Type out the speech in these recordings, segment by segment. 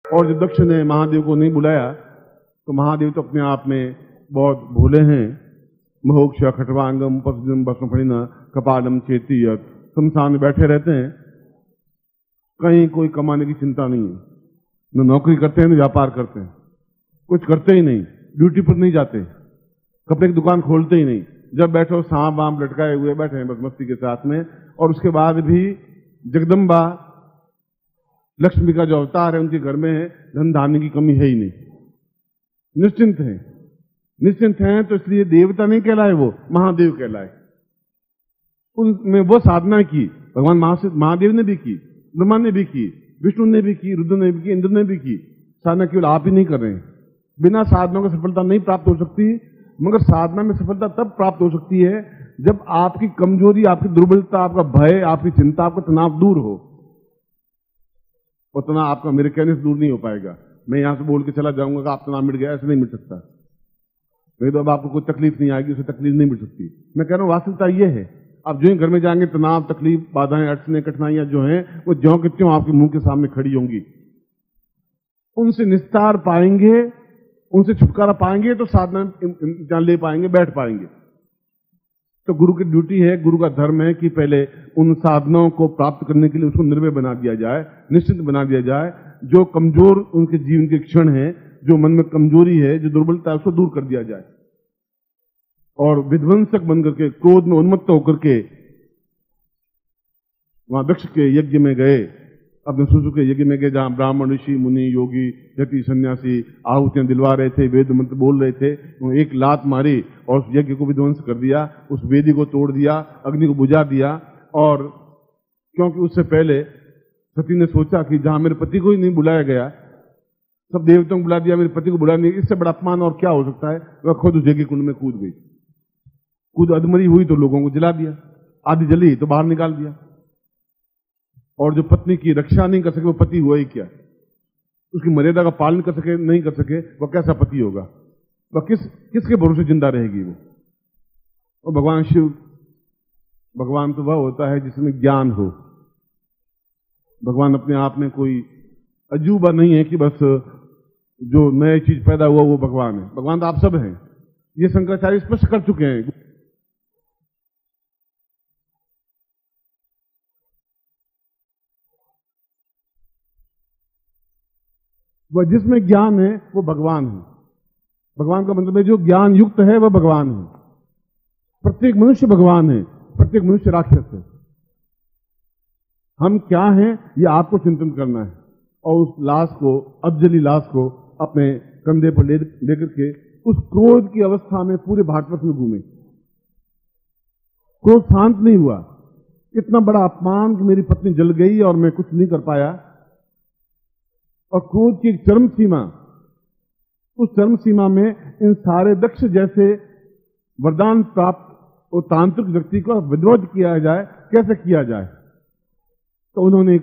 और जब दक्ष ने महादेव को नहीं बुलाया तो महादेव तो अपने आप में बहुत भोले हैं। मोक्ष खटवांगम पसम बसफणिना कपालम चेती शमशान में बैठे रहते हैं, कहीं कोई कमाने की चिंता नहीं है, न नौकरी करते हैं न व्यापार करते हैं, कुछ करते ही नहीं, ड्यूटी पर नहीं जाते, कपड़े की दुकान खोलते ही नहीं, जब बैठो सांप वाम लटकाए हुए बैठे हैं बस मस्ती के साथ में। और उसके बाद भी जगदम्बा लक्ष्मी का जो अवतार है उनके घर में है, धन धान्य की कमी है ही नहीं, निश्चिंत है। निश्चिंत हैं तो इसलिए देवता नहीं कहलाए, वो महादेव कहलाए। उनमें वो साधना की भगवान महादेव ने भी की, ब्रह्मा ने भी की, विष्णु ने भी की, रुद्र ने भी की, इंद्र ने भी की। साधना केवल आप ही नहीं कर रहे हैं। बिना साधना को सफलता नहीं प्राप्त हो सकती, मगर साधना में सफलता तब प्राप्त हो सकती है जब आपकी कमजोरी, आपकी दुर्बलता, आपका भय, आपकी चिंता, आपका तनाव दूर हो। उतना आपका मेरे कहने से दूर नहीं हो पाएगा। मैं यहां से बोल के चला जाऊंगा कि आप तनाव मिट गया, ऐसे नहीं मिट सकता। नहीं तो अब आपको कोई तकलीफ नहीं आएगी, उसे तकलीफ नहीं मिल सकती। मैं कह रहा हूं वास्तविकता यह है, आप जो ही घर में जाएंगे तनाव, तकलीफ, बाधाएं, अड़चने, कठिनाइयां जो हैं वो ज्यों की त्यों आपके मुंह के सामने खड़ी होंगी। उनसे निस्तार पाएंगे, उनसे छुटकारा पाएंगे तो साधना जान ले पाएंगे, बैठ पाएंगे। तो गुरु की ड्यूटी है, गुरु का धर्म है कि पहले उन साधनाओं को प्राप्त करने के लिए उसको निर्भय बना दिया जाए, निश्चित बना दिया जाए। जो कमजोर उनके जीवन के क्षण है, जो मन में कमजोरी है, जो दुर्बलता है, उसको दूर कर दिया जाए। और विध्वंसक बन करके, क्रोध में उन्मत्त होकर के वहां दक्ष के यज्ञ में गए, अपने सुसु के यज्ञ में गए, जहां ब्राह्मण, ऋषि, मुनि, योगी, यति, सन्यासी आहुतियां दिलवा रहे थे, वेद मंत्र बोल रहे थे। एक लात मारी और उस यज्ञ को विध्वंस कर दिया, उस वेदी को तोड़ दिया, अग्नि को बुझा दिया। और क्योंकि उससे पहले सती ने सोचा कि जहां मेरे पति को ही नहीं बुलाया गया, सब देवताओं को बुला दिया, मेरे पति को बुला नहीं, इससे बड़ा अपमान और क्या हो सकता है। वह खुद उस यज्ञ कुंड में कूद गई। कूद अधमरी हुई तो लोगों को जला दिया, आधी जली तो बाहर निकाल दिया। और जो पत्नी की रक्षा नहीं कर सके वो पति हुआ ही क्या, उसकी मर्यादा का पालन कर सके नहीं कर सके, वह कैसा पति होगा, वह किसके भरोसे जिंदा रहेगी वो। और भगवान शिव, भगवान तो वह होता है जिसमें ज्ञान हो। भगवान अपने आप में कोई अजूबा नहीं है कि बस जो नई चीज पैदा हुआ वो भगवान है। भगवान तो आप सब हैं, ये शंकराचार्य स्पष्ट कर चुके हैं। वह जिसमें ज्ञान है वो भगवान है। भगवान का मतलब है जो ज्ञान युक्त है वह भगवान है। प्रत्येक मनुष्य भगवान है, प्रत्येक मनुष्य राक्षस है। हम क्या हैं ये आपको चिंतन करना है और उस लाश को, अबजली लाश को अपने कंधे पर लेकर के उस क्रोध की अवस्था में पूरे भारतवर्ष में घूमे। क्रोध शांत नहीं हुआ। इतना बड़ा अपमान कि मेरी पत्नी जल गई और मैं कुछ नहीं कर पाया। और क्रोध की एक चरम सीमा, उस चरम सीमा में इन सारे दक्ष जैसे वरदान प्राप्त और तांत्रिक व्यक्ति को विद्रोह किया जाए, कैसे किया जाए। तो उन्होंने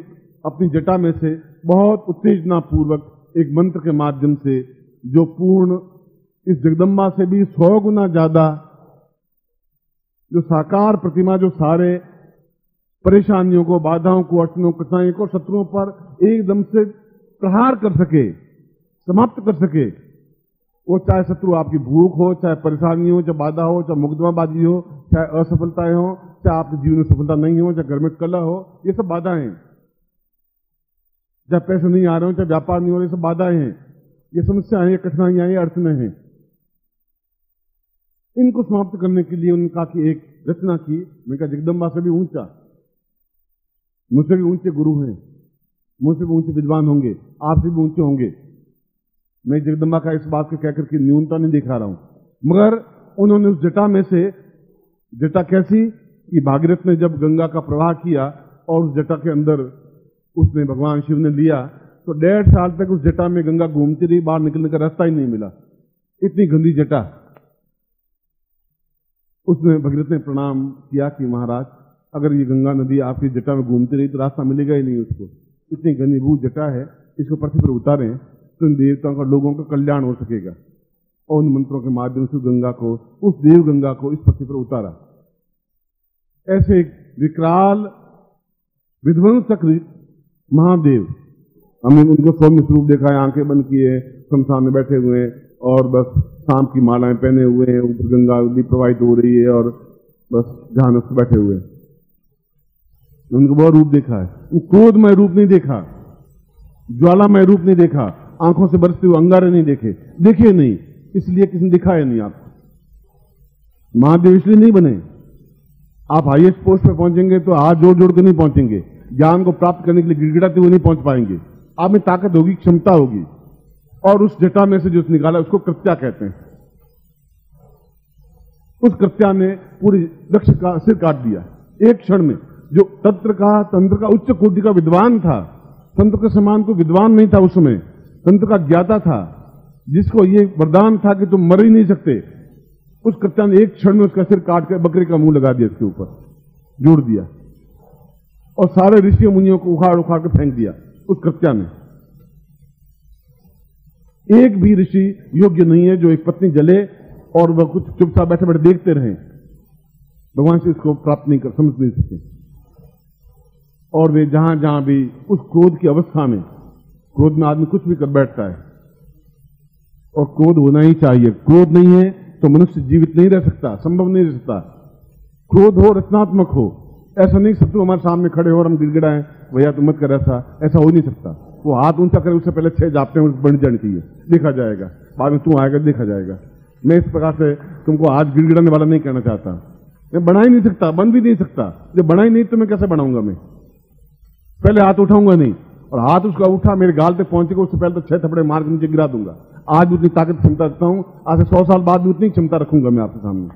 अपनी जटा में से बहुत उत्तेजना पूर्वक एक मंत्र के माध्यम से, जो पूर्ण इस जगदम्बा से भी 100 गुना ज्यादा, जो साकार प्रतिमा, जो सारे परेशानियों को, बाधाओं को, अड़चनों, कठिनाइयों को, शत्रुओं पर एकदम से प्रहार कर सके, समाप्त कर सके। वो चाहे शत्रु आपकी भूख हो, चाहे परेशानी हो, चाहे बाधा हो, चाहे मुकदमाबाजी हो, चाहे असफलताएं हो, चाहे आपके जीवन में सफलता नहीं हो, चाहे घर में कलह हो, ये सब बाधाएं। चाहे पैसे नहीं आ रहे हो, चाहे व्यापार नहीं हो रहे, ये सब बाधाएं हैं, ये समस्याएं हैं, कठिनाइयां हैं, अड़चने हैं। इनको समाप्त करने के लिए उन्होंने कहा कि एक रचना की। मैं कहा जगदम्बा से भी ऊंचा, मुझसे भी ऊंचे गुरु हैं, मुझसे भी ऊंचे विद्वान होंगे, आपसे भी ऊंचे होंगे। मैं जगदम्बा का इस बात के कहकर के न्यूनता नहीं दिखा रहा हूं, मगर उन्होंने उस जटा में से, जटा कैसी कि भागीरथ ने जब गंगा का प्रवाह किया और उस जटा के अंदर उसने भगवान शिव ने लिया, तो 1.5 साल तक उस जटा में गंगा घूमती रही, बाहर निकलने का रास्ता ही नहीं मिला, इतनी गंदी जटा। उसने भगीरथ ने प्रणाम किया कि महाराज, अगर ये गंगा नदी आपकी जटा में घूमती रही तो रास्ता मिलेगा ही नहीं उसको, इतनी घनीभूत जटा है, इसको पृथ्वी पर उतारें तो इन देवताओं का, लोगों का कल्याण हो सकेगा। और उन मंत्रों के माध्यम से गंगा को, उस देव गंगा को इस पृथ्वी पर उतारा। ऐसे एक विकराल विध्वंसक महादेव हमने उनको सौम्य स्वरूप देखा है, आंखें बंद किए, शमशान में बैठे हुए हैं और बस सांप की मालाएं पहने हुए हैं, ऊपर गंगा नदी प्रवाहित हो रही है और बस ध्यान से बैठे हुए हैं। उनको बहुत रूप देखा है, क्रोधमय रूप नहीं देखा, ज्वालामय रूप नहीं देखा, आंखों से बरसते हुए अंगारे नहीं देखे नहीं, इसलिए किसी ने दिखाया नहीं आपको। महादेव इसलिए नहीं बने। आप हाईएस्ट पोस्ट पे पहुंचेंगे तो हाथ जोड़ जोड़ के नहीं पहुंचेंगे, ज्ञान को प्राप्त करने के लिए गिड़गिड़ाते हुए नहीं पहुंच पाएंगे। आप में ताकत होगी, क्षमता होगी, और उस जटा में से जो निकाला उसको कृत्या कहते हैं। उस कृत्या ने पूरी दक्ष का सिर काट दिया एक क्षण में। जो तंत्र का उच्च कोटि का विद्वान था, तंत्र के समान कोई विद्वान नहीं था उस समय, तंत्र का ज्ञाता था, जिसको ये वरदान था कि तुम मर ही नहीं सकते, उस कृत्या ने एक क्षण में उसका सिर काट कर बकरे का मुंह लगा दिया, इसके ऊपर जोड़ दिया और सारे ऋषि मुनियों को उखाड़ उखाड़ के फेंक दिया उस कृत्या ने। एक भी ऋषि योग्य नहीं है जो एक पत्नी जले और वह कुछ चुपचाप बैठे बैठे देखते रहे। भगवान से इसको प्राप्त नहीं कर, समझ नहीं सके। और वे जहां जहां भी उस क्रोध की अवस्था में, क्रोध में आदमी कुछ भी कर बैठता है, और क्रोध होना ही चाहिए। क्रोध नहीं है तो मनुष्य जीवित नहीं रह सकता, संभव नहीं रह सकता। क्रोध हो, रचनात्मक हो। ऐसा नहीं शत्रु हमारे सामने खड़े हो और हम गिड़गिड़ाएं, भैया तुम मत कर, ऐसा हो नहीं सकता। वो हाथ ऊंचा करे, उससे पहले 6 जापते हैं, बन जानी चाहिए, देखा जाएगा, बाद में तू आएगा देखा जाएगा। मैं इस प्रकार से तुमको आज गिड़गिड़ाने वाला नहीं कहना चाहता। मैं बना ही नहीं सकता, बन भी नहीं सकता। जब बना ही नहीं तो मैं कैसे बनाऊंगा? मैं पहले हाथ उठाऊंगा नहीं, और हाथ उसका उठा मेरे गाल पे पहुंचेगा, उससे पहले तो 6 थपड़े मार के नीचे गिरा दूंगा। आज भी उतनी ताकत क्षमता रखता हूं, आज से 100 साल बाद भी उतनी क्षमता रखूंगा मैं आपके सामने।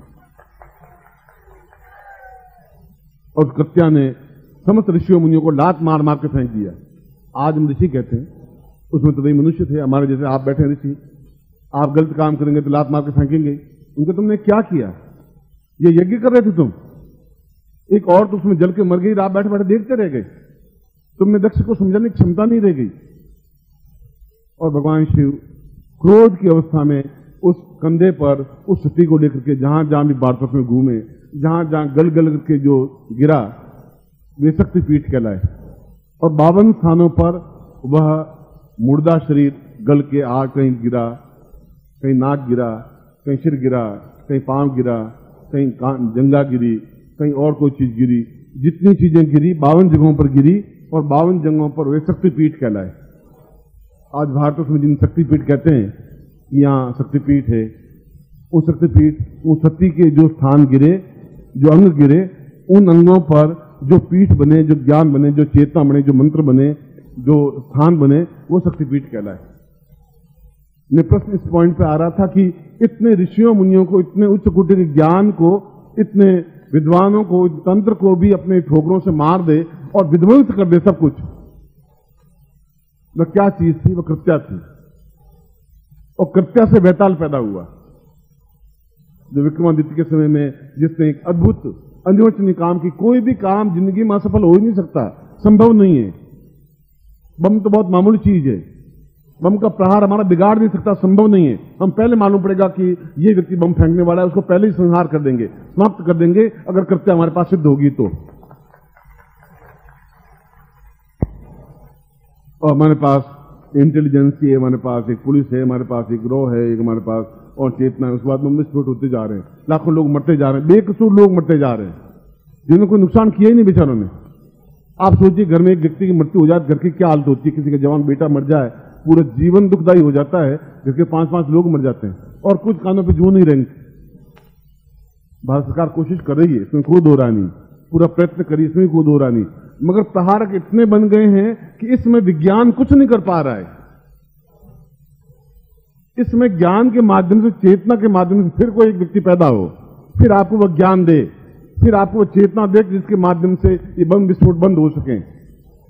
और कृत्या ने समस्त ऋषियों मुनियों को लात मार मार के फेंक दिया। आज हम ऋषि कहते हैं, उसमें तो वही मनुष्य थे हमारे जैसे। आप बैठे ऋषि, आप गलत काम करेंगे तो लात मार के फेंकेंगे। उनके तुमने क्या किया? ये यज्ञ कर रहे थे तुम, एक औरत उसमें जल के मर गई, आप बैठे बैठे देखते रह गए। तुमने दक्ष को समझाने की क्षमता नहीं रह गई। और भगवान शिव क्रोध की अवस्था में उस कंधे पर उस सती को लेकर के जहां जहां भी भारत में घूमे, जहां जहां गल गल के जो गिरा, वे शक्तिपीठ कहलाए। और 52 स्थानों पर वह मुर्दा शरीर गल के कहीं गिरा, कहीं नाक गिरा, कहीं सिर गिरा, कहीं पांव गिरा, कहीं जंगा गिरी, कहीं और कोई चीज गिरी। जितनी चीजें गिरी 52 जगहों पर गिरी, और 52 जगहों पर वे शक्तिपीठ कहलाए। आज भारत में जिन शक्तिपीठ कहते हैं, यहाँ शक्तिपीठ है, वो शक्तिपीठ, वो सती के जो स्थान गिरे, जो अंग गिरे, उन अंगों पर जो पीठ बने, जो ज्ञान बने, जो चेतना बने, जो मंत्र बने, जो स्थान बने, वो शक्तिपीठ कहलाए। मैं प्रश्न इस पॉइंट पे आ रहा था कि इतने ऋषियों मुनियों को, इतने उच्च कोटि के ज्ञान को, इतने विद्वानों को, तंत्र को भी अपने ठोकरों से मार दे और विध्वंस कर दे सब कुछ। वह क्या चीज थी? वह कृत्या थी। और कृत्या से वैताल पैदा हुआ, जो विक्रमादित्य के समय में जिसने एक अद्भुत अनिर्वचनीय काम की। कोई भी काम जिंदगी में असफल हो ही नहीं सकता, संभव नहीं है। बम तो बहुत मामूली चीज है, बम का प्रहार हमारा बिगाड़ नहीं सकता, संभव नहीं है। हम पहले मालूम पड़ेगा कि ये व्यक्ति बम फेंकने वाला है, उसको पहले ही संहार कर देंगे, समाप्त कर देंगे, अगर कृत्या हमारे पास सिद्ध होगी तो। और हमारे पास इंटेलिजेंसी है, हमारे पास एक पुलिस है, हमारे पास एक ग्रोह है, एक हमारे पास और चेतना है। उसके बाद में विस्फोट होते जा रहे हैं, लाखों लोग मरते जा रहे हैं, बेकसूर लोग मरते जा रहे हैं, जिन्होंने कोई नुकसान किया ही नहीं बेचारों ने। आप सोचिए, घर में एक व्यक्ति की मृत्यु हो जाए, घर की क्या हालत होती है? किसी का जवान बेटा मर जाए, पूरा जीवन दुखदायी हो जाता है। घर के 5-5 लोग मर जाते हैं और कुछ कानों पे जू नहीं रहेंगे। भारत सरकार कोशिश कर रही है, इसमें कोई दो राय नहीं, पूरा प्रयत्न करिए, इसमें कोई दो राय नहीं, मगर प्रहारक इतने बन गए हैं कि इसमें विज्ञान कुछ नहीं कर पा रहा है। इसमें ज्ञान के माध्यम से, चेतना के माध्यम से फिर कोई एक व्यक्ति पैदा हो, फिर आपको वह ज्ञान दे, फिर आपको वह चेतना दे जिसके माध्यम से ये बम विस्फोट बंद हो सके,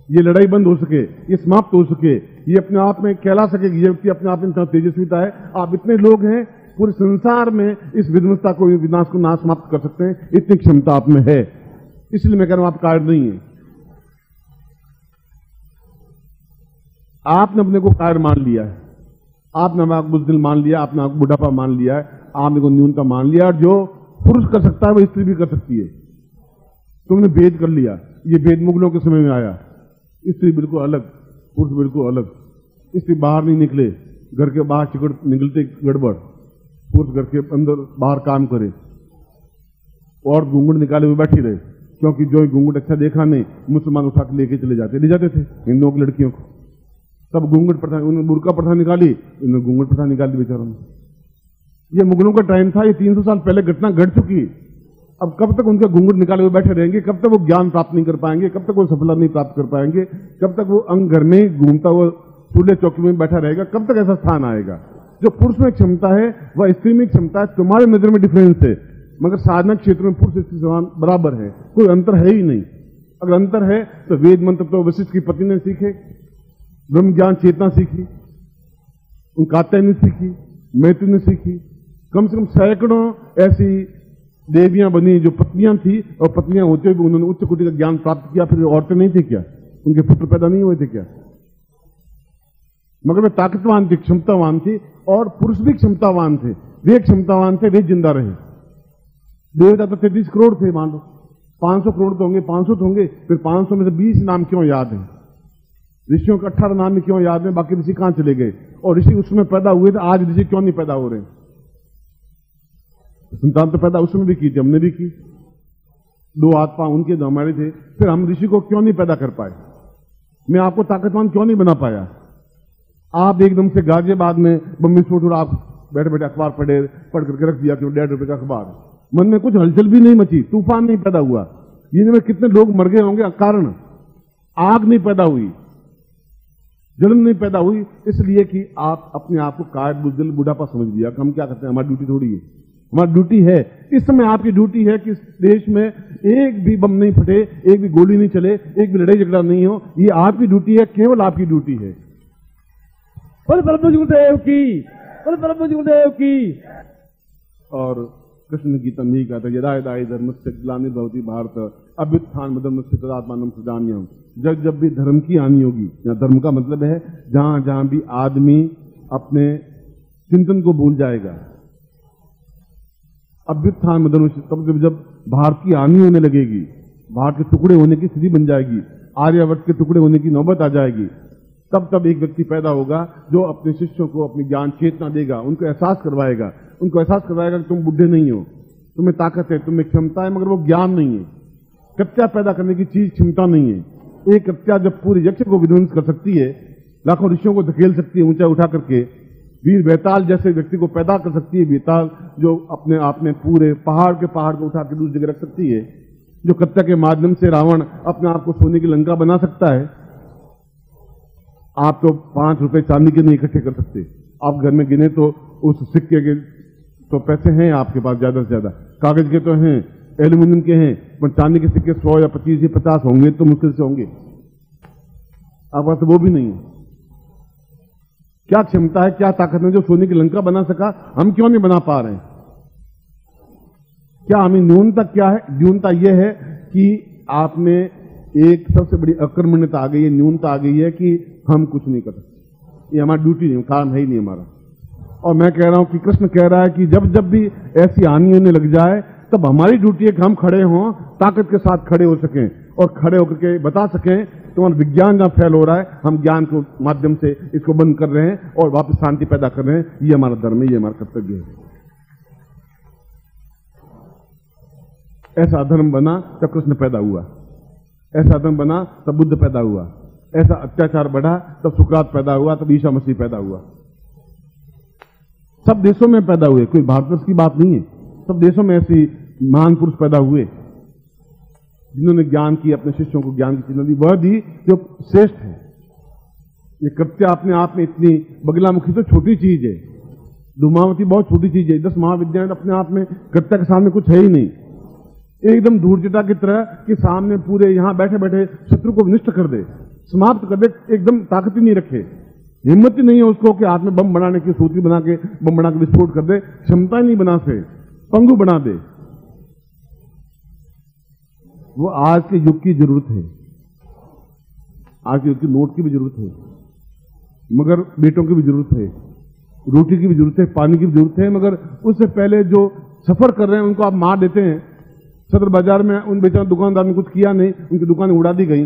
ये लड़ाई बंद हो सके, ये समाप्त हो सके, ये अपने आप में कहला सके कि ये व्यक्ति अपने आप में इतना तेजस्वीता है। आप इतने लोग हैं पूरे संसार में, इस विध्वंसता को, विनाश को ना समाप्त कर सकते हैं, इतनी क्षमता आप में है। इसलिए मैं कह रहा हूं, आप कार्य नहीं है। आपने अपने को कार्य मान लिया है, आपने आपको बुज़दिल मान लिया, आपने आपको बुढ़ापा मान लिया है, आपने को न्यूनता मान लिया। और जो पुरुष कर सकता है वो स्त्री भी कर सकती है। तुमने भेद कर लिया, ये भेद मुगलों के समय में आया। स्त्री बिल्कुल अलग, पुरुष बिल्कुल अलग, इसलिए बाहर नहीं निकले, घर के बाहर चिकट निकलते गड़बड़, पुरुष घर के अंदर बाहर काम करे और घूंघट निकाले हुए बैठी रहे, क्योंकि जो घूंघट अच्छा देखा नहीं मुसलमान उठा के लेके ले जाते थे हिंदुओं की लड़कियों को। तब घूंघट प्रथा, उन्होंने बुर्का प्रथा निकाली, उन्होंने घूंघट प्रथा निकाल दी बेचारों ने। ये मुगलों का टाइम था, ये 300 साल पहले घटना घट चुकी। अब कब तक उनके घूंघट निकाले हुए बैठे रहेंगे, कब तक वो ज्ञान प्राप्त नहीं कर पाएंगे, कब तक वो सफलता नहीं प्राप्त कर पाएंगे, कब तक वो अंग घर में ही घूमता हुआ चूल्हे चौकी में बैठा रहेगा, कब तक ऐसा स्थान आएगा। जो पुरुष में क्षमता है वह स्त्री में क्षमता है। तुम्हारे नजर में डिफरेंस है, मगर साधना क्षेत्र में पुरुष स्त्री समान बराबर है, कोई अंतर है ही नहीं। अगर अंतर है तो वेद मंत्र तो वशिष्ठ की पत्नी ने सीखे, ब्रह्म ज्ञान चेतना सीखी, उन कात्यायन ने सीखी, मैत्री ने सीखी, कम से कम सैकड़ों ऐसी देवियां बनी जो पत्नियां थी, और पत्नियां होते हुए उन्होंने उच्च कोटि का ज्ञान प्राप्त किया। फिर औरतें नहीं थी क्या, उनके पुत्र पैदा नहीं हुए थे क्या? मगर वे ताकतवान थी, क्षमतावान थी, और पुरुष भी क्षमतावान थे। वे क्षमतावान थे, वे जिंदा रहे। देवता तो 33 करोड़ थे, मान लो 500 करोड़ तो होंगे, 500 तो होंगे, फिर 500 में से 20 नाम क्यों याद है? ऋषियों के 18 नाम में क्यों याद है? बाकी ऋषि कहां चले गए? और ऋषि उसमें पैदा हुए थे, आज ऋषि क्यों नहीं पैदा हो रहे? संतान तो पैदा उसमें भी की थी, हमने भी की, 2 हाथ पांव उनके दो हमारे थे, फिर हम ऋषि को क्यों नहीं पैदा कर पाए? मैं आपको ताकतवान क्यों नहीं बना पाया? आप एकदम से गाजियाबाद में बम्बई विस्फोट और आप बैठे बैठे अखबार पढ़ करके रख दिया कि 1.5 रुपए का अखबार, मन में कुछ हलचल भी नहीं मची, तूफान नहीं पैदा हुआ, ये में कितने लोग मर गए होंगे? कारण आग नहीं पैदा हुई, जलन नहीं पैदा हुई, इसलिए कि आप अपने आप को कायर बुजदिल बुढ़ापा समझ लिया कि हम क्या करते हैं, हमारी ड्यूटी थोड़ी है। हमारी ड्यूटी है, इस समय आपकी ड्यूटी है कि इस देश में एक भी बम नहीं फटे, एक भी गोली नहीं चले, एक भी लड़ाई झगड़ा नहीं हो, ये आपकी ड्यूटी है, केवल आपकी ड्यूटी है। गुरुदेव की, गुरुदेव की। और कृष्ण गीता नहीं कहता, यदा यदा धर्मस्य ग्लानिर्भवति भारत अभ्युत्थान मदमस्य तदात्मानं सृजाम्यहम्। जब जब भी धर्म की हानि होगी, या धर्म का मतलब है जहां जहां भी आदमी अपने चिंतन को भूल जाएगा, अभ्युत्थान मदमस्य, तब जब भारत की हानि होने लगेगी, भारत के टुकड़े होने की स्थिति बन जाएगी, आर्यावर्त के टुकड़े होने की नौबत आ जाएगी, तब एक व्यक्ति पैदा होगा जो अपने शिष्यों को अपनी ज्ञान चेतना देगा, उनको एहसास करवाएगा कि तुम बुढ़े नहीं हो, तुम्हें ताकत है, तुम्हें क्षमता है, मगर वो ज्ञान नहीं है। कच्चा पैदा करने की चीज क्षमता नहीं है। एक कच्चा जब पूरी यक्ष को विध्वंस कर सकती है, लाखों ऋषियों को धकेल सकती है ऊंचा उठा करके, वीर बेताल जैसे व्यक्ति को पैदा कर सकती है, बेताल जो अपने आप में पूरे पहाड़ को उठा के दूसरी जगह रख सकती है, जो कच्चा के माध्यम से रावण अपने आप को सोने की लंका बना सकता है। आप तो 5 रुपए चांदी के नहीं इकट्ठे कर सकते। आप घर में गिने तो उस सिक्के के तो पैसे हैं आपके पास ज्यादा से ज्यादा, कागज के तो हैं, एल्यूमिनियम के हैं, पर चांदी के सिक्के 100 या 25 या 50 होंगे तो मुश्किल से होंगे। आप पास तो वो भी नहीं है। क्या क्षमता है, क्या ताकत है जो सोने की लंका बना सका, हम क्यों नहीं बना पा रहे हैं? क्या हमें न्यूनता क्या है? न्यूनता यह है कि आपने एक सबसे बड़ी अकर्मण्यता आ गई है, न्यूनता आ गई है कि हम कुछ नहीं कर सकते, ये हमारी ड्यूटी नहीं, काम है ही नहीं हमारा। और मैं कह रहा हूं कि कृष्ण कह रहा है कि जब जब भी ऐसी हानि होने लग जाए, तब हमारी ड्यूटी है कि हम खड़े हों, ताकत के साथ खड़े हो सकें और खड़े होकर के बता सकें तुम्हारा विज्ञान जहां फैल हो रहा है, हम ज्ञान के माध्यम से इसको बंद कर रहे हैं और वापस शांति पैदा कर रहे हैं। ये हमारा धर्म है, ये हमारा कर्तव्य है। ऐसा धर्म बना तब कृष्ण पैदा हुआ, ऐसा धर्म बना तब बुद्ध पैदा हुआ, ऐसा अत्याचार बढ़ा तब सुकरात पैदा हुआ, तब ईसा मसीह पैदा हुआ। सब देशों में पैदा हुए, कोई भारतवर्ष की बात नहीं है। सब देशों में ऐसी महान पुरुष पैदा हुए जिन्होंने ज्ञान की, अपने शिष्यों को ज्ञान की चेतना दी, वह दी जो श्रेष्ठ है। ये कृत्या अपने आप में इतनी, बगलामुखी तो छोटी चीज है, धूमावती बहुत छोटी चीज है, 10 महाविद्यालय अपने आप में कृत्या के सामने कुछ है ही नहीं। एकदम धूर्जटा की तरह कि सामने पूरे यहां बैठे बैठे शत्रु को विनष्ट कर दे, समाप्त कर दे, एकदम ताकत ही नहीं रखे, हिम्मत ही नहीं है उसको कि हाथ में बम बनाने की, सूती बना के बम बना के विस्फोट कर दे, क्षमता ही नहीं बना से, पंगु बना दे। वो आज के युग की जरूरत है, आज के युग की नोट की भी जरूरत है, मगर बेटों की भी जरूरत है, रोटी की भी जरूरत है, पानी की भी जरूरत है, मगर उससे पहले जो सफर कर रहे हैं उनको आप मार देते हैं। सदर बाजार में उन बेचारे दुकानदार ने कुछ किया नहीं, उनकी दुकानें उड़ा दी गई,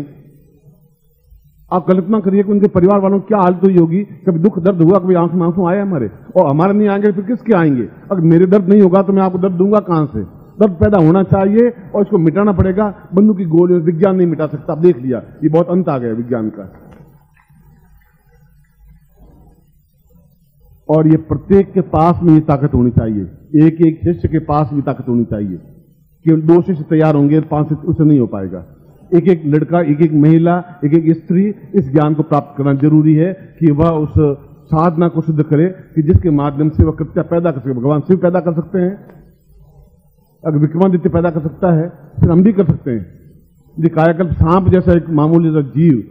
आप कल्पना करिए कि उनके परिवार वालों की क्या हालत हुई होगी, कभी दुख दर्द हुआ, कभी आंसू आंसू आए हमारे, और हमारे नहीं आएंगे फिर किसके आएंगे? अगर मेरे दर्द नहीं होगा तो मैं आपको दर्द दूंगा कहां से? दर्द पैदा होना चाहिए और इसको मिटाना पड़ेगा। बंदूक की गोली विज्ञान नहीं मिटा सकता। आप देख लिया, ये बहुत अंत आ गया विज्ञान का। और ये प्रत्येक के पास में ये ताकत होनी चाहिए, एक एक शिष्य के पास भी ताकत होनी चाहिए। केवल 2 शिष्य तैयार होंगे, 5 शिष्य उससे नहीं हो पाएगा। एक एक लड़का, एक एक महिला, एक एक स्त्री इस ज्ञान को प्राप्त करना जरूरी है कि वह उस साधना को सिद्ध करे कि जिसके माध्यम से वह कृत्य पैदा कर सके। भगवान शिव पैदा कर सकते हैं, अगर विक्रमादित्य पैदा कर सकता है, फिर हम भी कर सकते हैं। ये कायाकल्प सांप जैसा एक मामूली सा जीव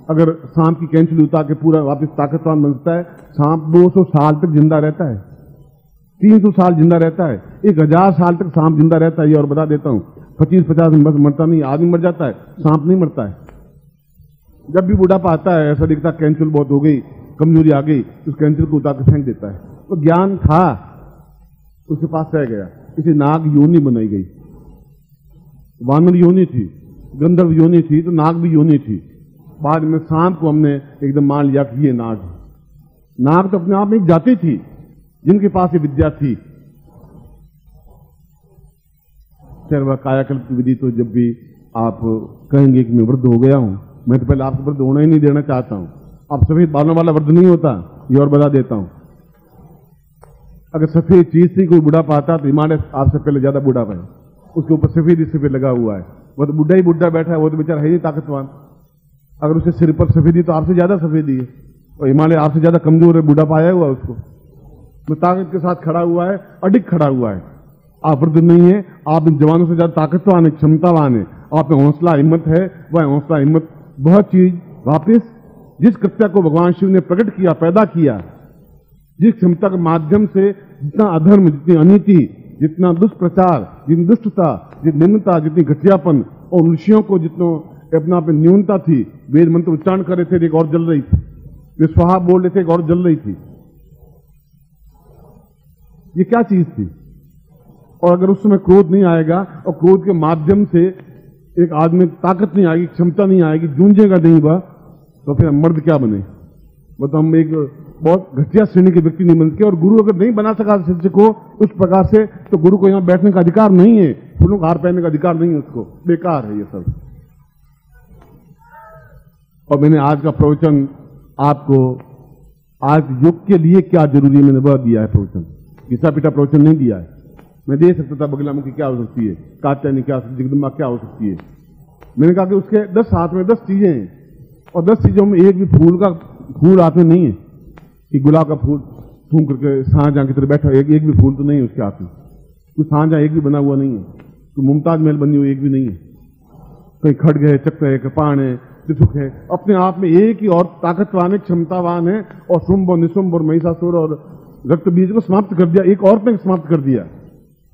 अगर सांप की कैंचली उतार के पूरा वापस ताकतवान बनता है, सांप 200 साल तक जिंदा रहता है, 300 साल जिंदा रहता है, 1000 साल तक सांप जिंदा रहता है। ये और बता देता हूं, 25-50 में मरता नहीं, आदमी मर जाता है, सांप नहीं मरता है। जब भी बुढ़ापा आता है, ऐसा दिखता कैंसर बहुत हो गई, कमजोरी आ गई, उस कैंसर को उतार के फेंक देता है। तो ज्ञान था, उसके पास रह गया। इसे नाग योनि बनाई गई। वानर योनि थी, गंधर्व योनि थी, तो नाग भी योनि थी। बाद में सांप को हमने एकदम मान लिया कि ये नाग है। नाग तो अपने आप में एक जाति थी जिनके पास ये विद्या थी। खैर वह कायाकल्प की विधि तो जब भी आप कहेंगे कि मैं वृद्ध हो गया हूं, मैं तो पहले आपको वृद्ध होना ही नहीं देना चाहता हूं। आप सफेद बालों वाला वृद्ध नहीं होता, ये और बता देता हूं। अगर सफेद चीज से कोई बुढ़ापा आता तो हिमालय आपसे पहले ज्यादा बुढ़ापा है, उसके ऊपर सफेद ही सफेद लगा हुआ है। वो तो बुढ़ा ही बुढ़ा बैठा है, वो तो बेचारा है ही ताकतवान। अगर उसके सिर पर सफेदी तो आपसे ज्यादा सफेदी है, और हिमालय आपसे ज्यादा कमजोर है, बुढ़ापा आया हुआ उसको, वो ताकत के साथ खड़ा हुआ है, अडिग खड़ा हुआ है। आप वृद्ध नहीं है, आप इन जवानों से ज्यादा ताकतवान है, क्षमतावान है, आप में हौसला हिम्मत है। वह हौसला हिम्मत वह चीज वापिस जिस कृत्य को भगवान शिव ने प्रकट किया, पैदा किया, जिस क्षमता के माध्यम से जितना अधर्म, जितनी अनीति, जितना दुष्प्रचार, जितनी दुष्टता, जितनी निम्नता, जितनी घटियापन, और ऋषियों को जितना अपना पे न्यूनता थी, वेद मंत्र उच्चारण कर रहे थे, एक और जल रही थी, वे स्वाहा बोल रहे थे, एक और जल रही थी। ये क्या चीज थी? और अगर उस समय क्रोध नहीं आएगा और क्रोध के माध्यम से एक आदमी ताकत नहीं आएगी, क्षमता नहीं आएगी, जूझेगा नहीं वह, तो फिर हम मर्द क्या बने? वो तो हम एक बहुत घटिया श्रेणी के व्यक्ति नहीं बनते। और गुरु अगर नहीं बना सका शिष्य को उस प्रकार से, तो गुरु को यहां बैठने का अधिकार नहीं है, फूलों का हार पहनने का अधिकार नहीं है उसको, बेकार है ये सब। और मैंने आज का प्रवचन आपको आज युग के लिए क्या जरूरी है मैंने वह दिया है प्रवचन, घिसा पीटा प्रवचन नहीं दिया है। मैं दे सकता था बगलामुखी क्या हो सकती है, कात्यायनी क्या, जगदम्बा क्या हो सकती है। मैंने कहा कि उसके 10 हाथ में 10 चीजें हैं, और 10 चीजों में एक भी फूल हाथ में नहीं है कि गुलाब का फूल फूंक करके शाहजहां की तरह बैठा, एक भी फूल तो नहीं है उसके हाथ में। तो शाहजहां एक भी बना हुआ नहीं है, तो मुमताज महल बनी हुई एक भी नहीं है। कहीं खड़ग है, चक्र है, कृपाण है, त्रिशुक है, अपने आप में एक ही और ताकतवान है, क्षमतावान है। और शुंभ और निशुंभ और महिषासुर और रक्त बीज को समाप्त कर दिया, एक और ने समाप्त कर दिया।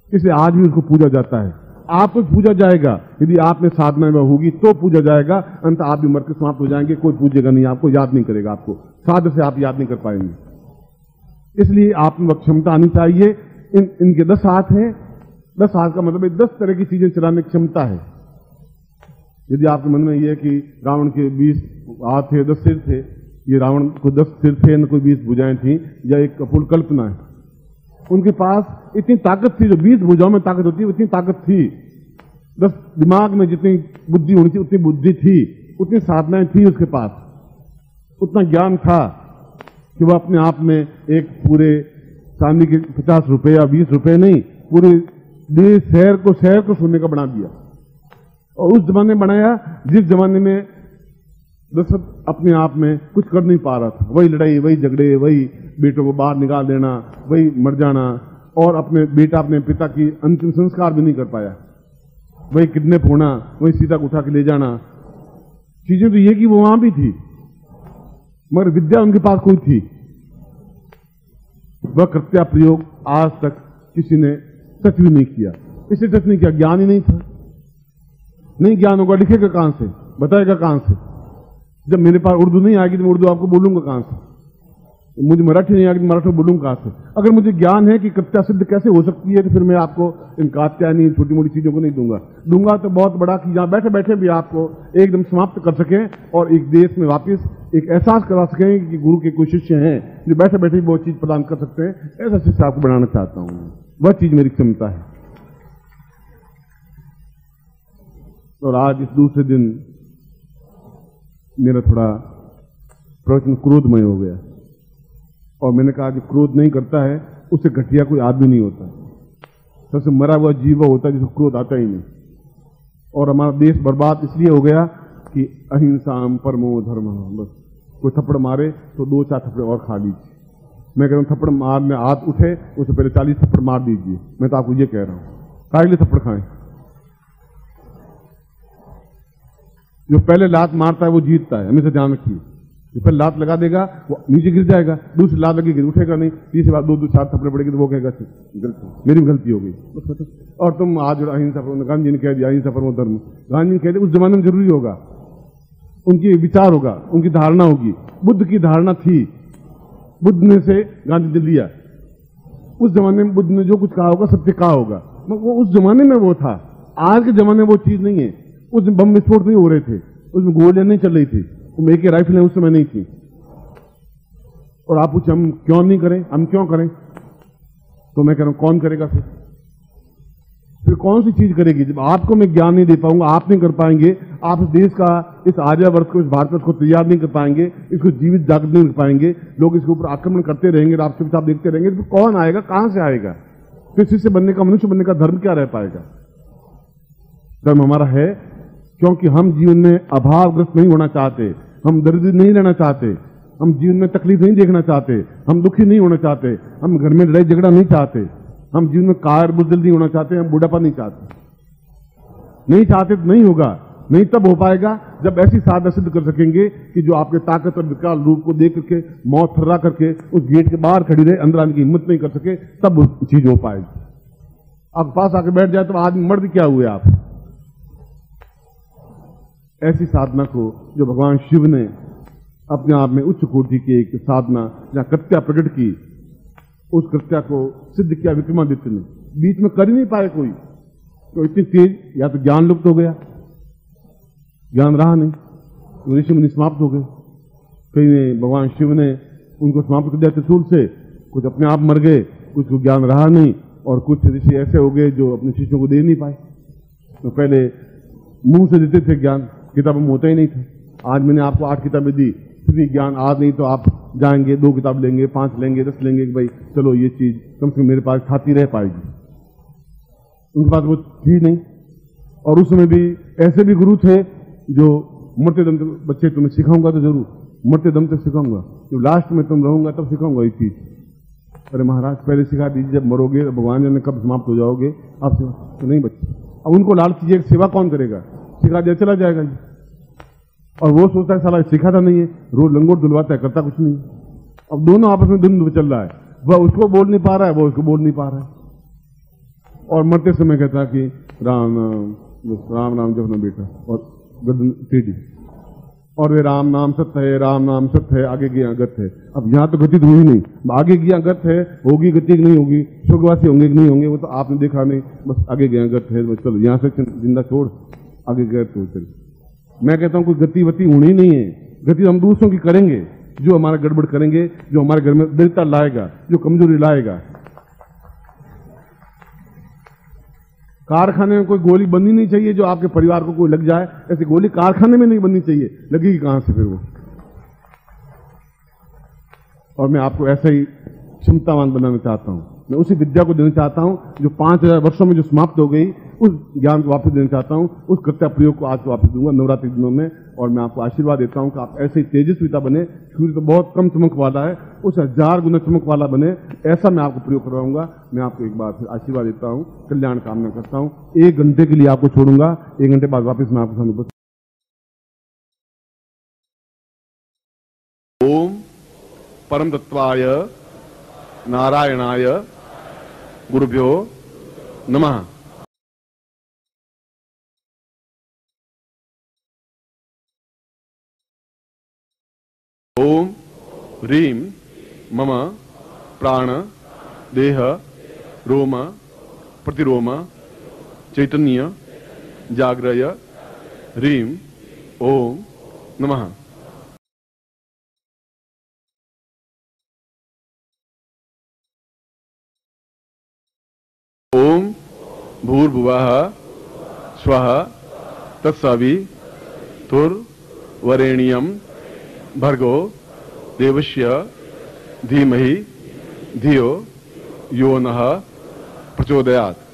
इसलिए आज भी उसको पूजा जाता है। आपको पूजा जाएगा, यदि आप में साधना में होगी तो पूजा जाएगा, अंत आप भी मर के समाप्त हो जाएंगे, कोई पूजेगा नहीं, आपको याद नहीं करेगा, आपको साध से आप याद नहीं कर पाएंगे। इसलिए आप में क्षमता आनी चाहिए। इनके 10 हाथ हैं, 10 हाथ का मतलब 10 तरह की चीजें चलाने की क्षमता है। यदि आपके मन में यह है कि रावण के 20 हाथ थे, 10 सिर थे, ये रावण को 10 सिर थे, न कोई 20 भुजाएं थी, या एक कपूल कल्पना है। उनके पास इतनी ताकत थी, जो 20 भुजाओं में ताकत होती है उतनी ताकत थी। 10 दिमाग में जितनी बुद्धि होनी थी उतनी बुद्धि थी, उतनी साधनाएं थी उसके पास, उतना ज्ञान था कि वह अपने आप में एक पूरे चांदी के 50 रुपए या 20 रुपए नहीं, पूरे देश शहर को सोने का बना दिया। और उस जमाने में बनाया जिस जमाने में दशरथ अपने आप में कुछ कर नहीं पा रहा था। वही लड़ाई, वही झगड़े, वही बेटों को बाहर निकाल देना, वही मर जाना, और अपने बेटा अपने पिता की अंतिम संस्कार भी नहीं कर पाया, वही किडनैप होना, वही सीता को उठा के ले जाना। चीजें तो ये कि वो वहां भी थी, मगर विद्या उनके पास कोई थी। वह कृत्या प्रयोग आज तक किसी ने टच भी नहीं किया। इसलिए टच नहीं किया, ज्ञान ही नहीं था। नहीं ज्ञान होगा, लिखेगा कहां से, बताएगा कहां से? जब मेरे पास उर्दू नहीं आएगी तो मैं उर्दू आपको बोलूंगा कहां से? मुझे मराठी नहीं आती, मराठी बोलूं कहां से? अगर मुझे ज्ञान है कि कृत्या सिद्ध कैसे हो सकती है, तो फिर मैं आपको इन कात्यायनी छोटी मोटी चीजों को नहीं दूंगा तो बहुत बड़ा कि जहां बैठे बैठे भी आपको एकदम समाप्त कर सकें और एक देश में वापस एक एहसास करा सकें कि गुरु के कोई शिष्य हैं जो बैठे बैठे वो चीज प्रदान कर सकते हैं। ऐसा शिष्य आपको बनाना चाहता हूं, वह चीज मेरी क्षमता है। और आज इस दूसरे दिन मेरा थोड़ा प्रवचन क्रोधमय हो गया और मैंने कहा कि क्रोध नहीं करता है उससे घटिया कोई आदमी नहीं होता, सबसे मरा हुआ जीव होता है जिसको क्रोध आता ही नहीं। और हमारा देश बर्बाद इसलिए हो गया कि अहिंसा परमो धर्म, बस कोई थप्पड़ मारे तो 2-4 थप्पड़ और खा लीजिए। मैं कह रहा हूं थप्पड़ मारने हाथ उठे उससे पहले 40 थप्पड़ मार दीजिए। मैं तो आपको ये कह रहा हूं, काहे लिए थप्पड़ खाएं? जो पहले लात मारता है वो जीतता है, हमेशा ध्यान रखिए। जो पहले लात लगा देगा वो नीचे गिर जाएगा, दूसरी लात लगेगी उठेगा नहीं, तीसरी बार 2-4 थप्पड़ पड़ेगी तो वो कहेगा मेरी गलती हो गई। और तुम आज अहिंसा परमो, गांधी ने कह दिया अहिंसा परमो धर्म, गांधी ने कह दिया, उस जमाने में जरूरी होगा, उनकी विचार होगा, उनकी धारणा होगी। बुद्ध की धारणा थी, बुद्ध ने से गांधी ने लिया। उस जमाने में बुद्ध ने जो कुछ कहा होगा सत्य कहा होगा, वो उस जमाने में वो था। आज के जमाने में वो चीज नहीं है। उसमें बम विस्फोट नहीं हो रहे थे, उसमें गोलियां नहीं चल रही थी, वो एक राइफलें उस समय नहीं थी। और आप पूछे हम क्यों नहीं करें, हम क्यों करें? तो मैं कह रहा हूं कौन करेगा? फिर कौन सी चीज करेगी? जब आपको मैं ज्ञान नहीं दे पाऊंगा, आप नहीं कर पाएंगे, आप इस देश का, इस आर्यावर्त को, इस भारतवर्ष को तैयार नहीं कर पाएंगे, इसको जीवित जागृत नहीं कर पाएंगे, लोग इसके ऊपर आक्रमण करते रहेंगे, आप चुपचाप देखते रहेंगे, तो कौन आएगा? कहां से आएगा? फिर शिष्य बनने का, मनुष्य बनने का धर्म क्या रह पाएगा? धर्म हमारा है क्योंकि हम जीवन में अभावग्रस्त नहीं होना चाहते, हम दरिद्र नहीं रहना चाहते, हम जीवन में तकलीफ नहीं देखना चाहते, हम दुखी नहीं होना चाहते, हम घर में लड़ाई झगड़ा नहीं चाहते, हम जीवन में कार बुजदिल नहीं होना चाहते, हम बुढ़ापा नहीं चाहते। नहीं चाहते तो नहीं होगा, नहीं तब हो पाएगा जब ऐसी साधना सिद्ध कर सकेंगे कि जो आपके ताकत और विकराल रूप को देख करके मौत थर्रा करके उस गेट के बाहर खड़ी रहे, अंदर आने की हिम्मत नहीं कर सके, तब वो चीज हो पाएगी। आप पास आके बैठ जाए तो आदमी मर्द क्या हुए आप? ऐसी साधना को जो भगवान शिव ने अपने आप में उच्च कोटि की एक साधना जहां कृत्या प्रकट की, उस कृत्या को सिद्ध किया विक्रमादित्य ने, बीच में कर ही नहीं पाए कोई। तो इतनी तेज, या तो ज्ञान लुप्त हो गया, ज्ञान रहा नहीं, तो ऋषि मुनि समाप्त हो गए। कहीं ने भगवान शिव ने उनको समाप्त कर दिया त्रिशूल से, कुछ अपने आप मर गए, कुछ को ज्ञान रहा नहीं, और कुछ ऋषि ऐसे हो गए जो अपने शिष्यों को दे नहीं पाए। तो पहले मुंह से देते थे ज्ञान, किताबों में होता ही नहीं था। आज मैंने आपको 8 किताबें दी, फिर भी ज्ञान आज नहीं तो आप जाएंगे 2 किताब लेंगे, 5 लेंगे, 10 लेंगे कि भाई चलो ये चीज कम से कम मेरे पास खाती रह पाएगी। उनके पास वो थी नहीं। और उस समय भी ऐसे भी गुरु थे जो मरते दम तक, बच्चे तुम्हें सिखाऊंगा तो जरूर, मरते दम तक सिखाऊंगा, जो लास्ट में तुम रहूंगा तब सिखाऊंगा ये चीज। अरे महाराज पहले सिखा दीजिए, जब मरोगे भगवान जाने कब समाप्त हो जाओगे आप तो नहीं बच्चे। अब उनको लालच कीजिए, सेवा कौन करेगा? सिखा दिया चला जाएगा जी। और वो सोचता है साला सिखाता नहीं है, रोज लंगोट दुलवाता है, करता कुछ नहीं। अब दोनों आपस में द्वंद्व चल रहा है, वह उसको बोल नहीं पा रहा है, वो उसको बोल नहीं पा रहा है। और मरते समय कहता है कि राम राम राम जपना बेटा, और गर्दन टेढ़ी, और वे राम नाम सत्य है, राम नाम सत्य है, आगे गया गत है। अब यहां तो गति तो हुई नहीं, आगे गया गत है, होगी गति नहीं होगी, स्वर्गवासी होंगे कि नहीं होंगे वो तो आपने देखा नहीं, बस आगे गया गत है, बस चलो यहां से जिंदा छोड़, आगे गए तो चल। मैं कहता हूं कोई गति वती होनी नहीं है, गति हम दूसरों की करेंगे, जो हमारा गड़बड़ करेंगे, जो हमारे घर में दरिद्रता लाएगा, जो कमजोरी लाएगा। कारखाने में कोई गोली बननी नहीं चाहिए जो आपके परिवार को कोई लग जाए, ऐसी गोली कारखाने में नहीं बननी चाहिए, लगेगी कहां से फिर वो। और मैं आपको ऐसा ही क्षमतावान बनाना चाहता हूं, मैं उसी विद्या को देना चाहता हूं जो 5000 वर्षों में जो समाप्त हो गई, उस ज्ञान को वापस देना चाहता हूं, उस कृत्या प्रयोग को आज वापस दूंगा नवरात्रि दिनों में। और मैं आपको आशीर्वाद देता हूं कि आप ऐसे ही तेजस्विता बने, सूर्य तो बहुत कम चमक वाला है, उस 1000 गुना चमक वाला बने, ऐसा मैं आपको प्रयोग करवाऊंगा। मैं आपको एक बार फिर आशीर्वाद देता हूं, कल्याण कामना करता हूं। 1 घंटे के लिए आपको छोड़ूंगा, 1 घंटे बाद वापस मैं आपके सामने। ओम परम तत्वाय नारायणाय गुरुभ्यो नमः। ओम ह्रीम मम प्राण देह रोम प्रतिरोम चैतन्य जाग्रय ह्रीं ओम नमः। ओम भूर्भुवः स्वः तत्सवितुर्वरेण्यं भर्गो देवस्य धीमहि धियो यो नः प्रचोदयात्।